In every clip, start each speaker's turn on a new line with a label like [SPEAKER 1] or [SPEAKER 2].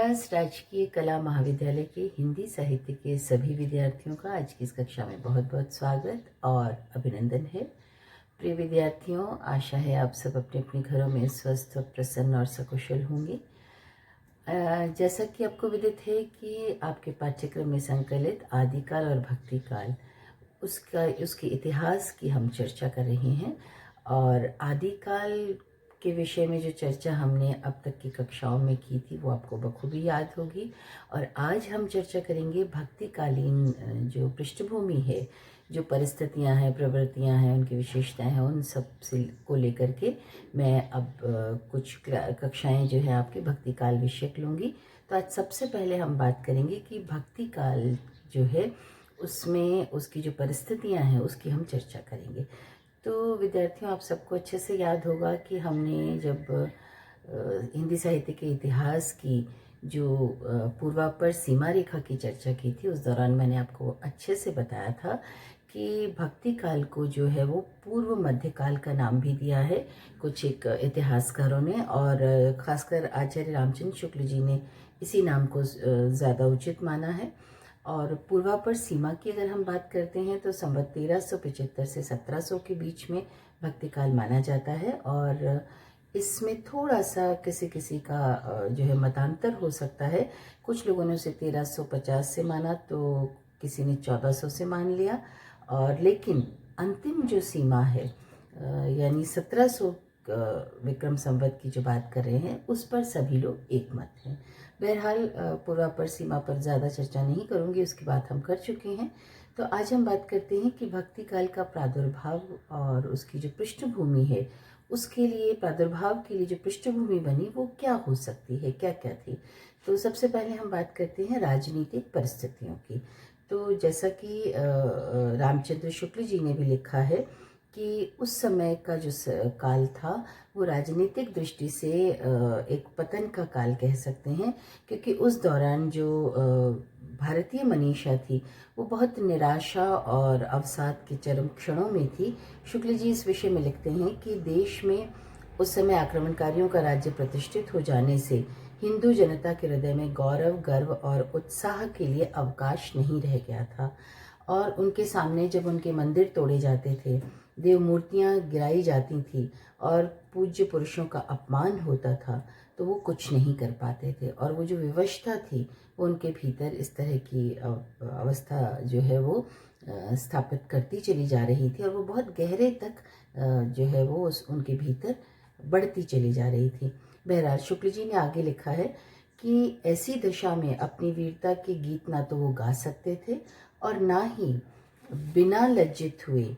[SPEAKER 1] व्यास राजकीय कला महाविद्यालय के हिंदी साहित्य के सभी विद्यार्थियों का आज की इस कक्षा में बहुत बहुत स्वागत और अभिनंदन है। प्रिय विद्यार्थियों, आशा है आप सब अपने अपने घरों में स्वस्थ, प्रसन्न और सकुशल होंगे। जैसा कि आपको विदित है कि आपके पाठ्यक्रम में संकलित आदिकाल और भक्तिकाल उसके इतिहास की हम चर्चा कर रहे हैं। और आदिकाल के विषय में जो चर्चा हमने अब तक की कक्षाओं में की थी वो आपको बखूबी याद होगी। और आज हम चर्चा करेंगे भक्तिकालीन जो पृष्ठभूमि है, जो परिस्थितियां हैं, प्रवृत्तियां हैं, उनकी विशेषताएं हैं, उन सब से को लेकर के मैं अब कुछ कक्षाएं जो है आपके भक्तिकाल विषयक लूँगी। तो आज सबसे पहले हम बात करेंगे कि भक्तिकाल जो है उसमें उसकी जो परिस्थितियां हैं उसकी हम चर्चा करेंगे। तो विद्यार्थियों, आप सबको अच्छे से याद होगा कि हमने जब हिंदी साहित्य के इतिहास की जो पूर्वापर सीमा रेखा की चर्चा की थी, उस दौरान मैंने आपको अच्छे से बताया था कि भक्ति काल को जो है वो पूर्व मध्यकाल का नाम भी दिया है कुछ एक इतिहासकारों ने, और खासकर आचार्य रामचंद्र शुक्ल जी ने इसी नाम को ज़्यादा उचित माना है। और पूर्वापर सीमा की अगर हम बात करते हैं तो संवत 1375 से 1700 के बीच में भक्तिकाल माना जाता है। और इसमें थोड़ा सा किसी किसी का जो है मतांतर हो सकता है। कुछ लोगों ने उसे 1350 से माना, तो किसी ने 1400 से मान लिया। और लेकिन अंतिम जो सीमा है यानी 1700 विक्रम संवत की जो बात कर रहे हैं उस पर सभी लोग एक मत हैं। बहरहाल पूर्वापर सीमा पर ज़्यादा चर्चा नहीं करूँगी, उसकी बात हम कर चुके हैं। तो आज हम बात करते हैं कि भक्ति काल का प्रादुर्भाव और उसकी जो पृष्ठभूमि है, उसके लिए प्रादुर्भाव के लिए जो पृष्ठभूमि बनी वो क्या हो सकती है, क्या क्या थी। तो सबसे पहले हम बात करते हैं राजनीतिक परिस्थितियों की। तो जैसा कि रामचंद्र शुक्ल जी ने भी लिखा है कि उस समय का जो काल था वो राजनीतिक दृष्टि से एक पतन का काल कह सकते हैं, क्योंकि उस दौरान जो भारतीय मनीषा थी वो बहुत निराशा और अवसाद के चरम क्षणों में थी। शुक्ल जी इस विषय में लिखते हैं कि देश में उस समय आक्रमणकारियों का राज्य प्रतिष्ठित हो जाने से हिंदू जनता के हृदय में गौरव, गर्व और उत्साह के लिए अवकाश नहीं रह गया था। और उनके सामने जब उनके मंदिर तोड़े जाते थे, देव मूर्तियाँ गिराई जाती थी और पूज्य पुरुषों का अपमान होता था, तो वो कुछ नहीं कर पाते थे। और वो जो विवशता थी वो उनके भीतर इस तरह की अवस्था जो है वो स्थापित करती चली जा रही थी, और वो बहुत गहरे तक जो है वो उनके भीतर बढ़ती चली जा रही थी। बहरहाल शुक्ल जी ने आगे लिखा है कि ऐसी दशा में अपनी वीरता के गीत ना तो वो गा सकते थे और ना ही बिना लज्जित हुए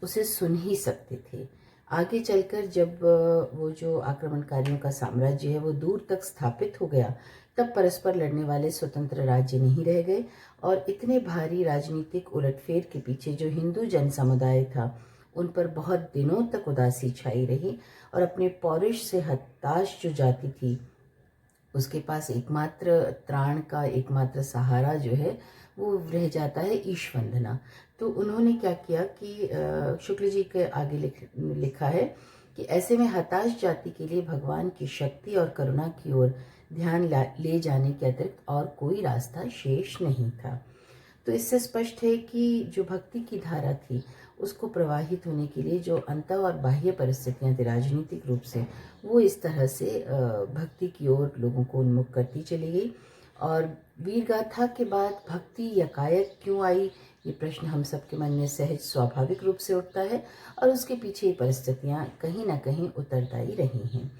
[SPEAKER 1] उसे सुन ही सकते थे। आगे चलकर जब वो जो आक्रमणकारियों का साम्राज्य है वो दूर तक स्थापित हो गया, तब परस्पर लड़ने वाले स्वतंत्र राज्य नहीं रह गए, और इतने भारी राजनीतिक उलटफेर के पीछे जो हिंदू जन समुदाय था उन पर बहुत दिनों तक उदासी छाई रही। और अपने पौरुष से हताश जो जाति थी उसके पास एकमात्र त्राण का एकमात्र सहारा जो है वो रह जाता है ईश वंदना। तो उन्होंने क्या किया कि शुक्ल जी के आगे लिखा है कि ऐसे में हताश जाति के लिए भगवान की शक्ति और करुणा की ओर ध्यान ले जाने के अतिरिक्त और कोई रास्ता शेष नहीं था। तो इससे स्पष्ट है कि जो भक्ति की धारा थी उसको प्रवाहित होने के लिए जो अंतर और बाह्य परिस्थितियां थी राजनीतिक रूप से, वो इस तरह से भक्ति की ओर लोगों को उन्मुख करती चली गई। और वीर गाथा के बाद भक्ति यकायक क्यों आई, ये प्रश्न हम सबके मन में सहज स्वाभाविक रूप से उठता है, और उसके पीछे ये परिस्थितियाँ कहीं ना कहीं उत्तरदायी रही हैं।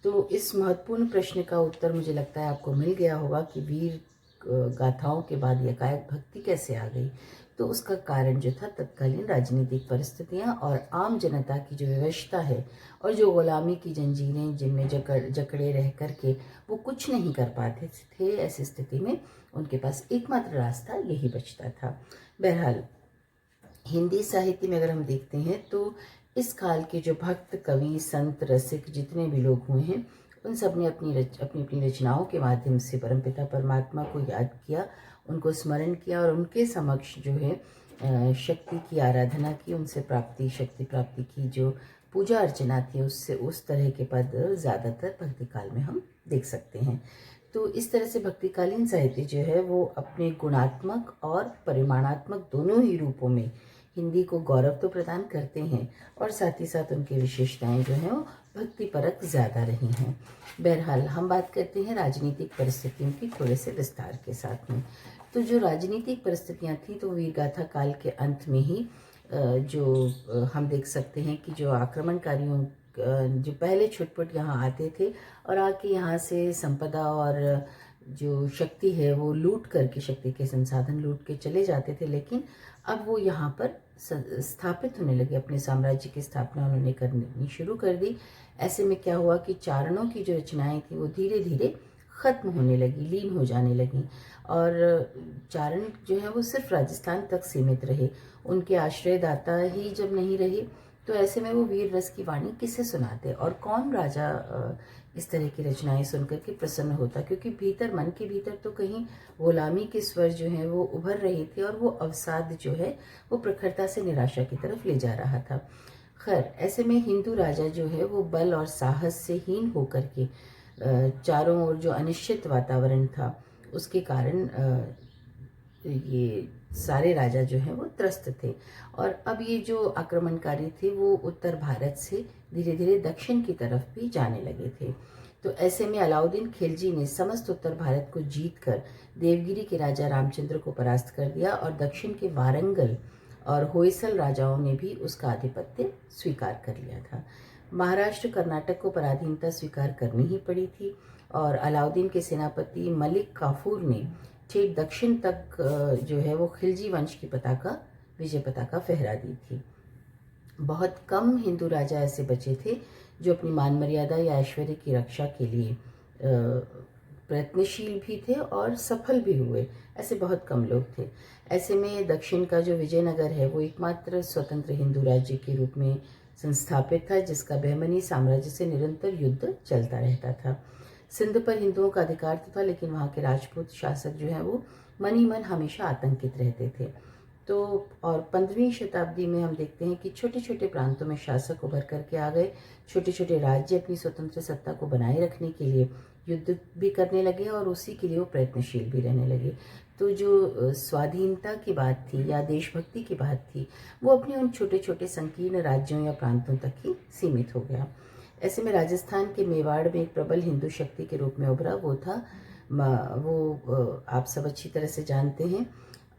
[SPEAKER 1] तो इस महत्वपूर्ण प्रश्न का उत्तर मुझे लगता है आपको मिल गया होगा कि वीर गाथाओं के बाद एकाएक भक्ति कैसे आ गई। तो उसका कारण जो था तत्कालीन राजनीतिक परिस्थितियां और आम जनता की जो व्यवस्था है, और जो गुलामी की जंजीरें जिनमें जकड़े रह करके वो कुछ नहीं कर पाते थे, ऐसी स्थिति में उनके पास एकमात्र रास्ता यही बचता था। बहरहाल हिंदी साहित्य में अगर हम देखते हैं तो इस काल के जो भक्त, कवि, संत, रसिक जितने भी लोग हुए हैं उन सब ने अपनी अपनी रचनाओं के माध्यम से परमपिता परमात्मा को याद किया, उनको स्मरण किया, और उनके समक्ष जो है शक्ति की आराधना की, उनसे शक्ति प्राप्ति की जो पूजा अर्चना थी उससे उस तरह के पद ज़्यादातर भक्ति काल में हम देख सकते हैं। तो इस तरह से भक्तिकालीन साहित्य जो है वो अपने गुणात्मक और परिमाणात्मक दोनों ही रूपों में हिंदी को गौरव तो प्रदान करते हैं और साथ ही साथ उनकी विशेषताएं जो हैं वो भक्तिपरक ज़्यादा रही हैं। बहरहाल हम बात करते हैं राजनीतिक परिस्थितियों की थोड़े से विस्तार के साथ में। तो जो राजनीतिक परिस्थितियां थी तो वीरगाथा काल के अंत में ही जो हम देख सकते हैं कि जो आक्रमणकारियों जो पहले छुटपुट यहाँ आते थे और आके यहाँ से संपदा और जो शक्ति है वो लूट करके, शक्ति के संसाधन लूट के चले जाते थे, लेकिन अब वो यहाँ पर स्थापित होने लगे, अपने साम्राज्य की स्थापना उन्होंने करनी शुरू कर दी। ऐसे में क्या हुआ कि चारणों की जो रचनाएं थी वो धीरे धीरे ख़त्म होने लगी, लीन हो जाने लगी और चारण जो है वो सिर्फ राजस्थान तक सीमित रहे। उनके आश्रयदाता ही जब नहीं रहे तो ऐसे में वो वीर रस की वाणी किसे सुनाते और कौन राजा इस तरह की रचनाएं सुनकर के प्रसन्न होता, क्योंकि भीतर, मन के भीतर तो कहीं गुलामी के स्वर जो हैं वो उभर रहे थे और वो अवसाद जो है वो प्रखरता से निराशा की तरफ ले जा रहा था। खैर, ऐसे में हिंदू राजा जो है वो बल और साहस से हीन होकर के चारों ओर जो अनिश्चित वातावरण था उसके कारण ये सारे राजा जो हैं वो त्रस्त थे और अब ये जो आक्रमणकारी थे वो उत्तर भारत से धीरे धीरे दक्षिण की तरफ भी जाने लगे थे। तो ऐसे में अलाउद्दीन खिलजी ने समस्त उत्तर भारत को जीतकर देवगिरी के राजा रामचंद्र को परास्त कर दिया और दक्षिण के वारंगल और होयसल राजाओं ने भी उसका आधिपत्य स्वीकार कर लिया था। महाराष्ट्र, कर्नाटक को पराधीनता स्वीकार करनी ही पड़ी थी और अलाउद्दीन के सेनापति मलिक काफूर ने ठीक दक्षिण तक जो है वो खिलजी वंश की पताका, विजय पताका फहरा दी थी। बहुत कम हिंदू राजा ऐसे बचे थे जो अपनी मान मर्यादा या ऐश्वर्य की रक्षा के लिए प्रयत्नशील भी थे और सफल भी हुए। ऐसे बहुत कम लोग थे। ऐसे में दक्षिण का जो विजयनगर है वो एकमात्र स्वतंत्र हिंदू राज्य के रूप में संस्थापित था, जिसका बहमनी साम्राज्य से निरंतर युद्ध चलता रहता था। सिंध पर हिंदुओं का अधिकार तो था, लेकिन वहाँ के राजपूत शासक जो है वो मन ही मन हमेशा आतंकित रहते थे। तो और 15वीं शताब्दी में हम देखते हैं कि छोटे छोटे प्रांतों में शासक उभर करके आ गए। छोटे छोटे राज्य अपनी स्वतंत्र सत्ता को बनाए रखने के लिए युद्ध भी करने लगे और उसी के लिए वो प्रयत्नशील भी रहने लगे। तो जो स्वाधीनता की बात थी या देशभक्ति की बात थी वो अपने उन छोटे छोटे संकीर्ण राज्यों या प्रांतों तक ही सीमित हो गया। ऐसे में राजस्थान के मेवाड़ में एक प्रबल हिंदू शक्ति के रूप में उभरा वो था, वो आप सब अच्छी तरह से जानते हैं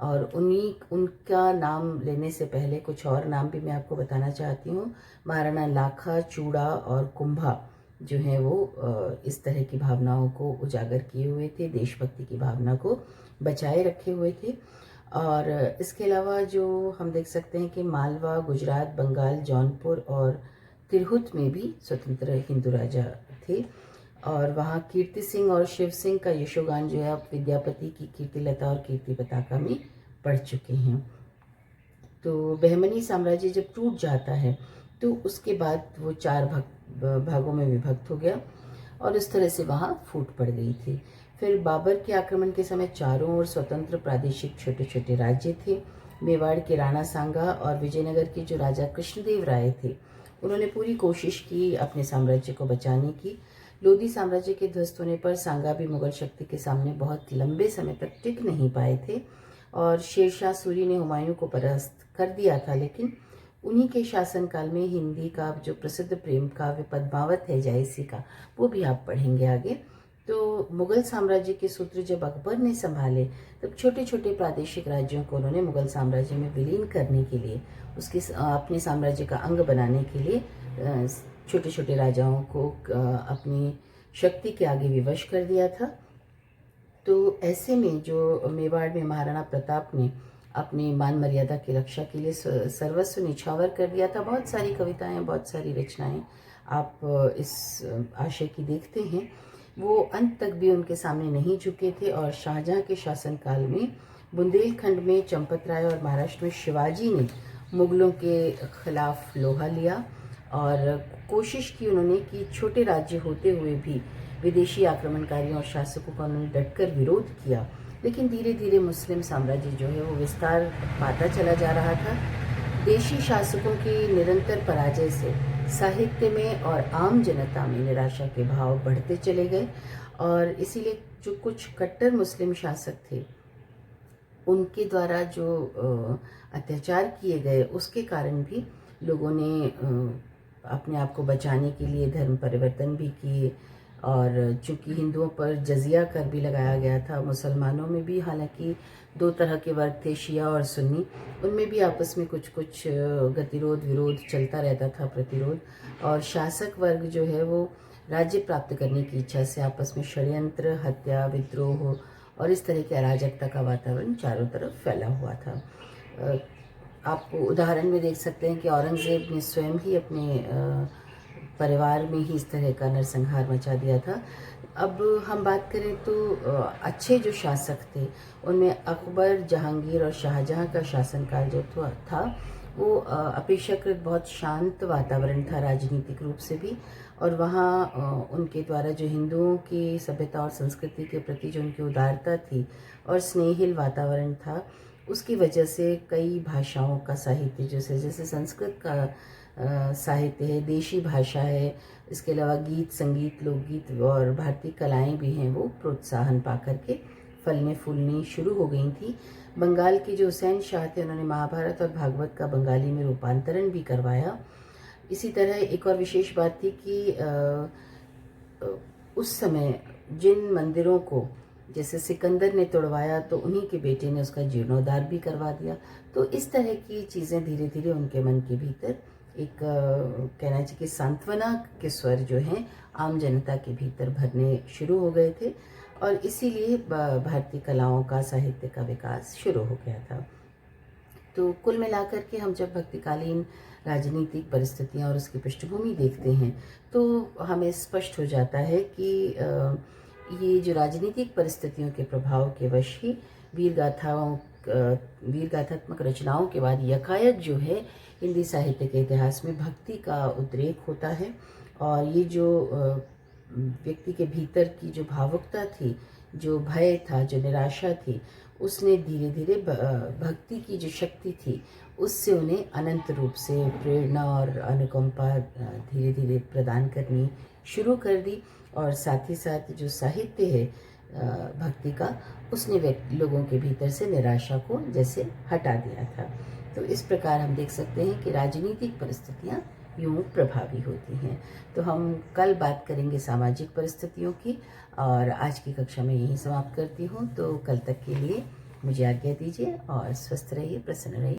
[SPEAKER 1] और उनका नाम लेने से पहले कुछ और नाम भी मैं आपको बताना चाहती हूँ। महाराणा लाखा, चूड़ा और कुंभा जो हैं वो इस तरह की भावनाओं को उजागर किए हुए थे, देशभक्ति की भावना को बचाए रखे हुए थे। और इसके अलावा जो हम देख सकते हैं कि मालवा, गुजरात, बंगाल, जौनपुर और तिरहुत में भी स्वतंत्र हिंदू राजा थे और वहाँ कीर्ति सिंह और शिव सिंह का यशोगान जो है अब विद्यापति की कीर्तिलता और कीर्ति पताका में पढ़ चुके हैं। तो बहमनी साम्राज्य जब टूट जाता है तो उसके बाद वो 4 भागों में विभक्त हो गया और इस तरह से वहाँ फूट पड़ गई थी। फिर बाबर के आक्रमण के समय चारों ओर स्वतंत्र प्रादेशिक छोटे छोटे राज्य थे। मेवाड़ के राणा सांगा और विजयनगर के जो राजा कृष्णदेव राय थे उन्होंने पूरी कोशिश की अपने साम्राज्य को बचाने की। लोधी साम्राज्य के ध्वस्त होने पर सांगा भी मुगल शक्ति के सामने बहुत लंबे समय तक टिक नहीं पाए थे और शेरशाह सूरी ने हुमायूं को परास्त कर दिया था, लेकिन उन्हीं के शासनकाल में हिंदी का जो प्रसिद्ध प्रेम काव्य पद्मावत है जायसी का, वो भी आप पढ़ेंगे आगे। तो मुगल साम्राज्य के सूत्र जब अकबर ने संभाले तब छोटे छोटे प्रादेशिक राज्यों को उन्होंने मुगल साम्राज्य में विलीन करने के लिए, उसके अपने साम्राज्य का अंग बनाने के लिए छोटे छोटे राजाओं को अपनी शक्ति के आगे विवश कर दिया था। तो ऐसे में जो मेवाड़ में महाराणा प्रताप ने अपनी मान मर्यादा की रक्षा के लिए सर्वस्व निछावर कर दिया था। बहुत सारी कविताएं, बहुत सारी रचनाएं आप इस आशय की देखते हैं। वो अंत तक भी उनके सामने नहीं झुके थे और शाहजहां के शासनकाल में बुंदेलखंड में चंपत राय और महाराष्ट्र में शिवाजी ने मुगलों के खिलाफ लोहा लिया और कोशिश की उन्होंने कि छोटे राज्य होते हुए भी विदेशी आक्रमणकारियों और शासकों का उन्होंने डटकर विरोध किया। लेकिन धीरे धीरे मुस्लिम साम्राज्य जो है वो विस्तार पाता चला जा रहा था। देशी शासकों की निरंतर पराजय से साहित्य में और आम जनता में निराशा के भाव बढ़ते चले गए और इसीलिए जो कुछ कट्टर मुस्लिम शासक थे उनके द्वारा जो अत्याचार किए गए, उसके कारण भी लोगों ने अपने आप को बचाने के लिए धर्म परिवर्तन भी किए। और चूंकि हिंदुओं पर जजिया कर भी लगाया गया था, मुसलमानों में भी हालांकि दो तरह के वर्ग थे, शिया और सुन्नी, उनमें भी आपस में कुछ कुछ गतिरोध विरोध चलता रहता था, प्रतिरोध। और शासक वर्ग जो है वो राज्य प्राप्त करने की इच्छा से आपस में षड्यंत्र, हत्या, विद्रोह और इस तरह की अराजकता का वातावरण चारों तरफ फैला हुआ था। आप उदाहरण में देख सकते हैं कि औरंगज़ेब ने स्वयं ही अपने परिवार में ही इस तरह का नरसंहार मचा दिया था। अब हम बात करें तो अच्छे जो शासक थे उनमें अकबर, जहांगीर और शाहजहां का शासनकाल जो था वो अपेक्षाकृत बहुत शांत वातावरण था राजनीतिक रूप से भी। और वहाँ उनके द्वारा जो हिंदुओं की सभ्यता और संस्कृति के प्रति जो उनकी उदारता थी और स्नेहिल वातावरण था, उसकी वजह से कई भाषाओं का साहित्य, जैसे संस्कृत का साहित्य है, देशी भाषा है, इसके अलावा गीत, संगीत, लोकगीत और भारतीय कलाएं भी हैं, वो प्रोत्साहन पा करके फलने फूलनी शुरू हो गई थी। बंगाल के जो हुसैन शाह थे उन्होंने महाभारत और भागवत का बंगाली में रूपांतरण भी करवाया। इसी तरह एक और विशेष बात थी कि उस समय जिन मंदिरों को जैसे सिकंदर ने तोड़वाया तो उन्हीं के बेटे ने उसका जीर्णोद्धार भी करवा दिया। तो इस तरह की चीज़ें धीरे धीरे उनके मन के भीतर एक कहना चाहिए कि सांत्वना के स्वर जो हैं आम जनता के भीतर भरने शुरू हो गए थे। और इसीलिए भारतीय कलाओं का, साहित्य का विकास शुरू हो गया था। तो कुल मिलाकर के हम जब भक्तिकालीन राजनीतिक परिस्थितियां और उसकी पृष्ठभूमि देखते हैं तो हमें स्पष्ट हो जाता है कि ये जो राजनीतिक परिस्थितियों के प्रभाव के वश ही वीरगाथात्मक रचनाओं के बाद यकायक जो है हिंदी साहित्य के इतिहास में भक्ति का उद्रेक होता है। और ये जो व्यक्ति के भीतर की जो भावुकता थी, जो भय था, जो निराशा थी, उसने धीरे धीरे भक्ति की जो शक्ति थी उससे उन्हें अनंत रूप से प्रेरणा और अनुकंपा धीरे धीरे प्रदान करनी शुरू कर दी। और साथ ही साथ जो साहित्य है भक्ति का, उसने लोगों के भीतर से निराशा को जैसे हटा दिया था। तो इस प्रकार हम देख सकते हैं कि राजनीतिक परिस्थितियाँ यूँ प्रभावी होती हैं। तो हम कल बात करेंगे सामाजिक परिस्थितियों की, और आज की कक्षा में यहीं समाप्त करती हूँ। तो कल तक के लिए मुझे आज्ञा दीजिए और स्वस्थ रहिए, प्रसन्न रहिए।